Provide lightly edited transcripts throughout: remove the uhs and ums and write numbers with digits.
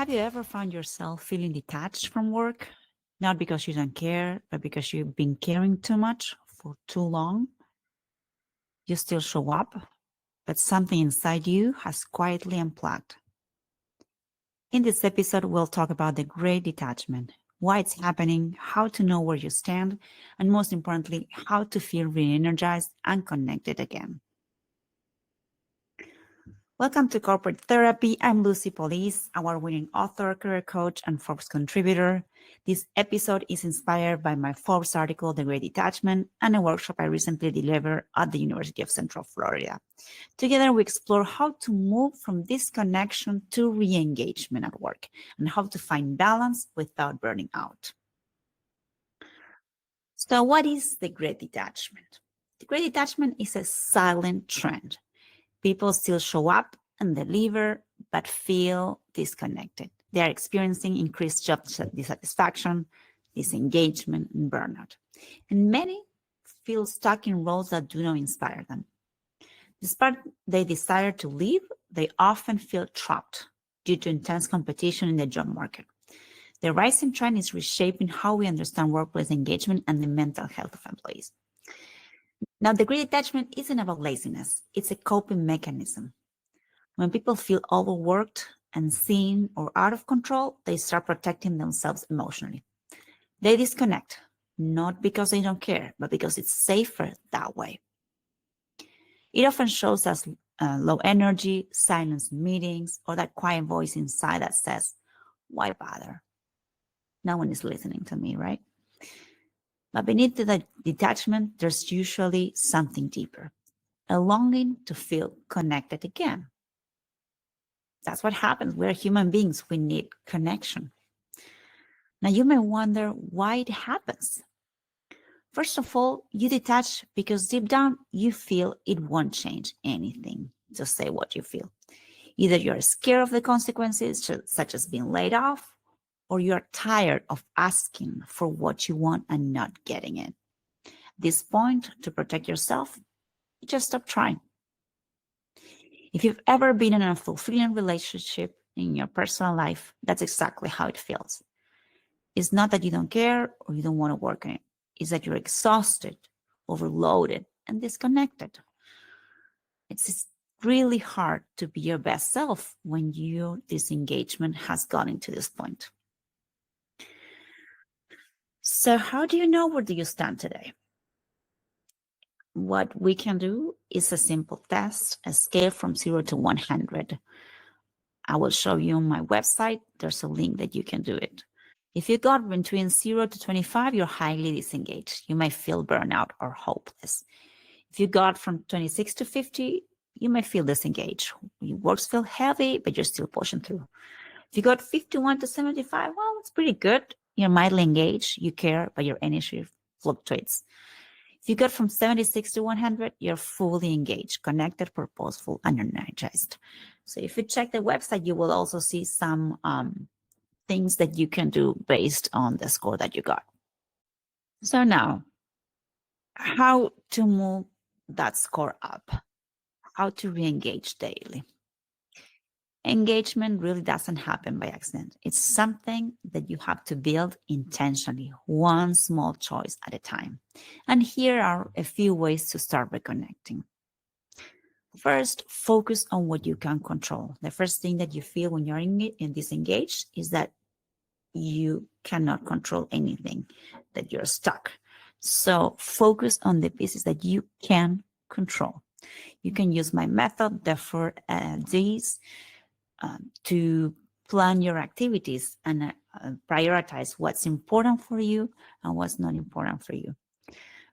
Have you ever found yourself feeling detached from work? Not because you don't care, but because you've been caring too much for too long? You still show up, but something inside you has quietly unplugged. In this episode, we'll talk about the Great Detachment, why it's happening, how to know where you stand, and most importantly, how to feel re-energized and connected again. Welcome to Corporate Therapy. I'm Lucy Paulise, award-winning author, career coach, and Forbes contributor. This episode is inspired by my Forbes article, The Great Detachment, and a workshop I recently delivered at the University of Central Florida. Together, we explore how to move from disconnection to re-engagement at work and how to find balance without burning out. So what is the Great Detachment? The Great Detachment is a silent trend. People still show up and deliver, but feel disconnected. They are experiencing increased job dissatisfaction, disengagement, and burnout. And many feel stuck in roles that do not inspire them. Despite they desire to leave, they often feel trapped due to intense competition in the job market. The rising trend is reshaping how we understand workplace engagement and the mental health of employees. Now, the great detachment isn't about laziness. It's a coping mechanism. When people feel overworked, unseen, or out of control, they start protecting themselves emotionally. They disconnect, not because they don't care, but because it's safer that way. It often shows us low energy, silence meetings, or that quiet voice inside that says, why bother? No one is listening to me, right? But beneath the detachment, there's usually something deeper, a longing to feel connected again. That's what happens. We're human beings. We need connection. Now, you may wonder why it happens. First of all, you detach because deep down you feel it won't change anything. Just say what you feel. Either you're scared of the consequences, such as being laid off, or you're tired of asking for what you want and not getting it. At this point, to protect yourself, you just stop trying. If you've ever been in a fulfilling relationship in your personal life, that's exactly how it feels. It's not that you don't care or you don't want to work on it. It's that you're exhausted, overloaded, and disconnected. It's really hard to be your best self when your disengagement has gotten to this point. So how do you know where do you stand today? What we can do is a simple test, a scale from 0 to 100. I will show you on my website. There's a link that you can do it. If you got between 0 to 25, you're highly disengaged. You might feel burnout or hopeless. If you got from 26 to 50, you may feel disengaged. Your works feel heavy, but you're still pushing through. If you got 51 to 75, well, it's pretty good. You're mildly engaged, you care, but your energy fluctuates. If you got from 76 to 100, you're fully engaged, connected, purposeful, and energized. So if you check the website, you will also see some things that you can do based on the score that you got. So now, how to move that score up? How to re-engage daily? Engagement really doesn't happen by accident. It's something that you have to build intentionally, one small choice at a time. And here are a few ways to start reconnecting. First, focus on what you can control. The first thing that you feel when you're in disengaged is that you cannot control anything, that you're stuck. So focus on the pieces that you can control. You can use my method, the 4Ds, to plan your activities and prioritize what's important for you and what's not important for you.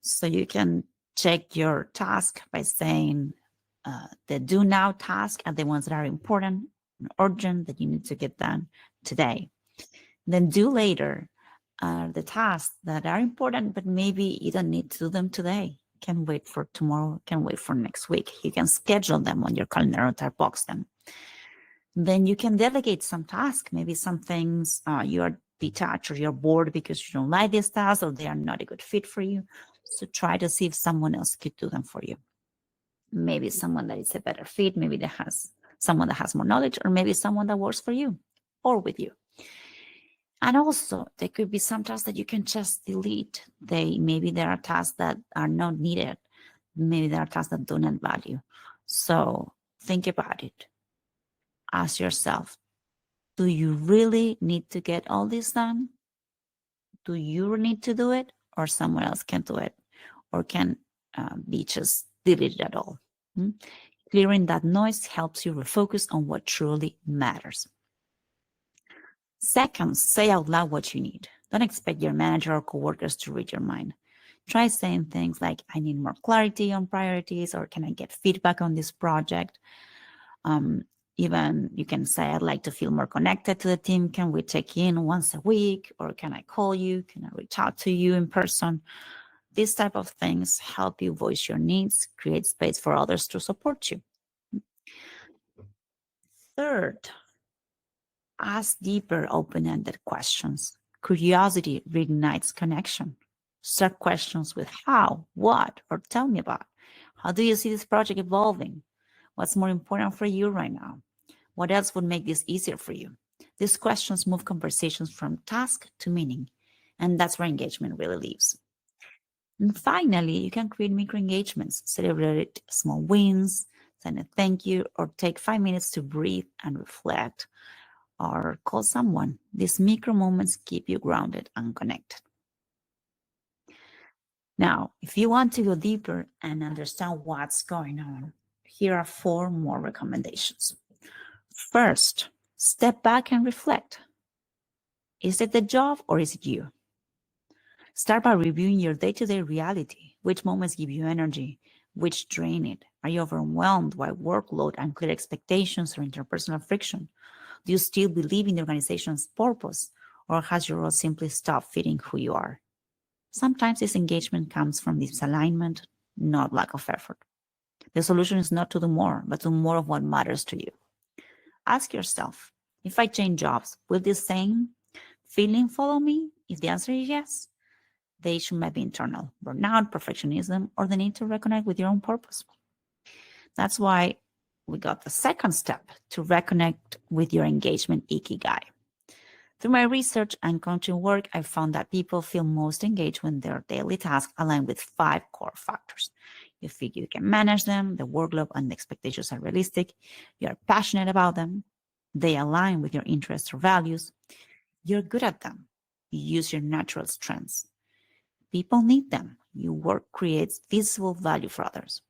So you can check your task by saying the do now tasks are the ones that are important and urgent that you need to get done today. Then do later are the tasks that are important, but maybe you don't need to do them today. Can wait for tomorrow, can wait for next week. You can schedule them on your calendar or type box them. Then you can delegate some tasks. Maybe some things you're detached or you're bored because you don't like these tasks or they are not a good fit for you. So try to see if someone else could do them for you. Maybe someone that is a better fit, maybe that has someone that has more knowledge, or maybe someone that works for you. or with you. And also, there could be some tasks that you can just delete. Maybe there are tasks that are not needed. Maybe there are tasks that do not value. So think about it. Ask yourself, do you really need to get all this done? Do you need to do it, or someone else can do it, or can be just deleted at all? Clearing that noise helps you refocus on what truly matters. Second, say out loud what you need. Don't expect your manager or coworkers to read your mind. Try saying things like, I need more clarity on priorities, or can I get feedback on this project? Even you can say, I'd like to feel more connected to the team. Can we check in once a week? Or can I call you? Can I reach out to you in person? These type of things help you voice your needs, create space for others to support you. Third, ask deeper, open-ended questions. Curiosity reignites connection. Start questions with how, what, or tell me about. How do you see this project evolving? What's more important for you right now? What else would make this easier for you? These questions move conversations from task to meaning, and that's where engagement really lives. And finally, you can create micro engagements, celebrate small wins, send a thank you, or take 5 minutes to breathe and reflect, or call someone. These micro moments keep you grounded and connected. Now, if you want to go deeper and understand what's going on, here are 4 more recommendations. First, step back and reflect. Is it the job or is it you? Start by reviewing your day-to-day reality. Which moments give you energy? Which drain it? Are you overwhelmed by workload, unclear expectations, or interpersonal friction? Do you still believe in the organization's purpose, or has your role simply stopped fitting who you are? Sometimes this engagement comes from misalignment, not lack of effort. The solution is not to do more, but to more of what matters to you. Ask yourself, if I change jobs, will this same feeling follow me? If the answer is yes, the issue might be internal, burnout, perfectionism, or the need to reconnect with your own purpose. That's why we got the second step to reconnect with your engagement ikigai. Through my research and coaching work, I found that people feel most engaged when their daily tasks align with 5 core factors. You feel you can manage them, the workload and the expectations are realistic, you are passionate about them, they align with your interests or values, you're good at them, you use your natural strengths. People need them. Your work creates visible value for others.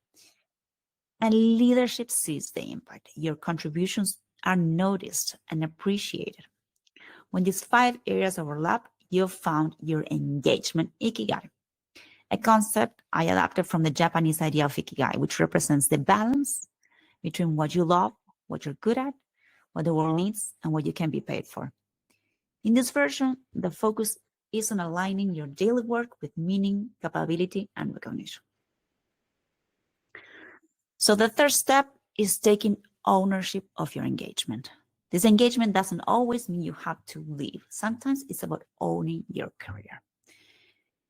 And leadership sees the impact. Your contributions are noticed and appreciated. When these 5 areas overlap, you've found your engagement ikigai, a concept I adapted from the Japanese idea of ikigai, which represents the balance between what you love, what you're good at, what the world needs, and what you can be paid for. In this version, the focus is on aligning your daily work with meaning, capability, and recognition. So the third step is taking ownership of your engagement. This engagement doesn't always mean you have to leave. Sometimes it's about owning your career.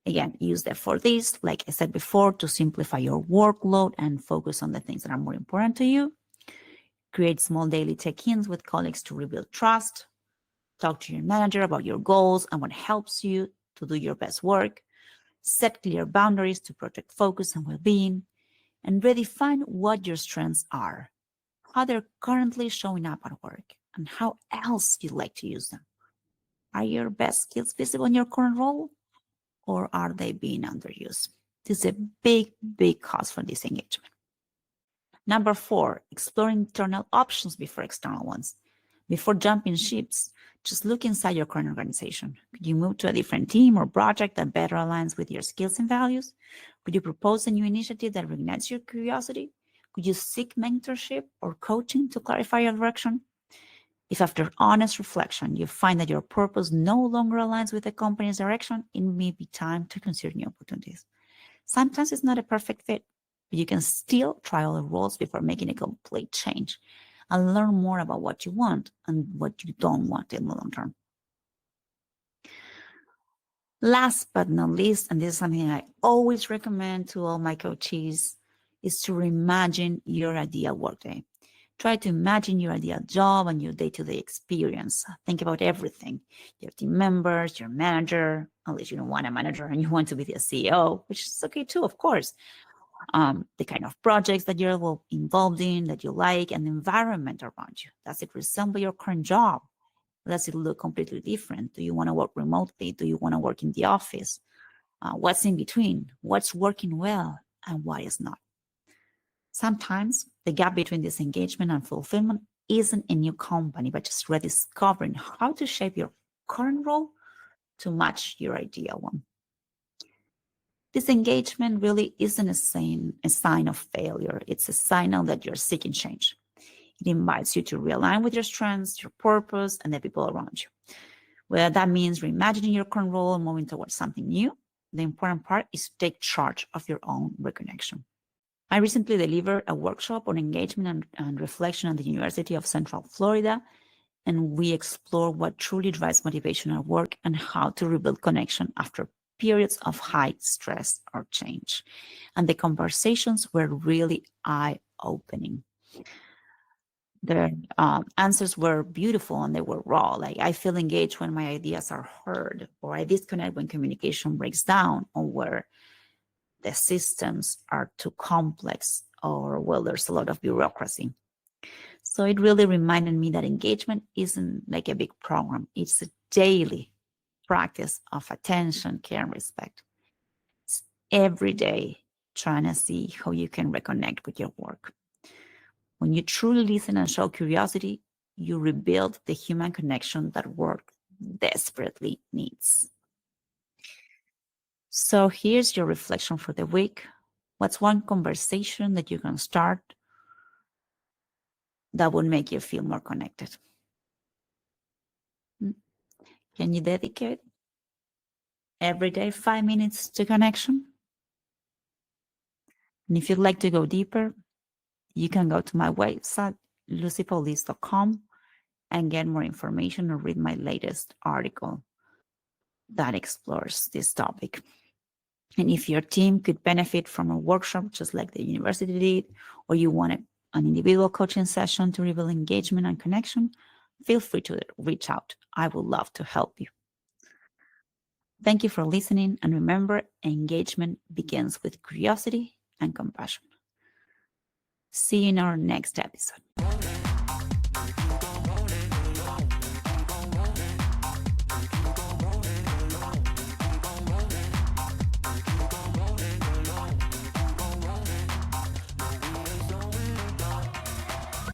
Again, use the 4 Ds, like I said before, to simplify your workload and focus on the things that are more important to you. Create small daily check-ins with colleagues to rebuild trust. Talk to your manager about your goals and what helps you to do your best work. Set clear boundaries to protect focus and well-being. And redefine what your strengths are, how they're currently showing up at work, and how else you'd like to use them. Are your best skills visible in your current role, or are they being underused? This is a big, big cause for disengagement. Number 4, explore internal options before external ones. Before jumping ships, just look inside your current organization. Could you move to a different team or project that better aligns with your skills and values? Could you propose a new initiative that reignites your curiosity? Could you seek mentorship or coaching to clarify your direction? If after honest reflection you find that your purpose no longer aligns with the company's direction, it may be time to consider new opportunities. Sometimes it's not a perfect fit, but you can still try other roles before making a complete change and learn more about what you want and what you don't want in the long term. Last but not least, and this is something I always recommend to all my coaches, is to reimagine your ideal workday. Try to imagine your ideal job and your day-to-day experience. Think about everything: your team members, your manager, unless you don't want a manager and you want to be the CEO, which is okay too, of course. The kind of projects that you're involved in, that you like, and the environment around you. Does it resemble your current job? Does it look completely different? Do you want to work remotely? Do you want to work in the office? What's in between? What's working well and what is not? Sometimes the gap between disengagement and fulfillment isn't a new company, but just rediscovering how to shape your current role to match your ideal one. Disengagement really isn't a sign of failure. It's a signal that you're seeking change. It invites you to realign with your strengths, your purpose, and the people around you. Whether that means reimagining your current role and moving towards something new, the important part is to take charge of your own reconnection. I recently delivered a workshop on engagement and reflection at the University of Central Florida, and we explored what truly drives motivation at work and how to rebuild connection after periods of high stress or change. And the conversations were really eye-opening. Their answers were beautiful and they were raw. Like, I feel engaged when my ideas are heard, or I disconnect when communication breaks down, or where the systems are too complex, or, well, there's a lot of bureaucracy. So it really reminded me that engagement isn't like a big program. It's a daily practice of attention, care, and respect. It's every day trying to see how you can reconnect with your work. When you truly listen and show curiosity, you rebuild the human connection that work desperately needs. So here's your reflection for the week. What's one conversation that you can start that would make you feel more connected? Can you dedicate every day 5 minutes to connection? And if you'd like to go deeper, you can go to my website, lucypaulise.com, and get more information or read my latest article that explores this topic. And if your team could benefit from a workshop just like the university did, or you want an individual coaching session to rebuild engagement and connection, feel free to reach out. I would love to help you. Thank you for listening, and remember, engagement begins with curiosity and compassion. See you in our next episode.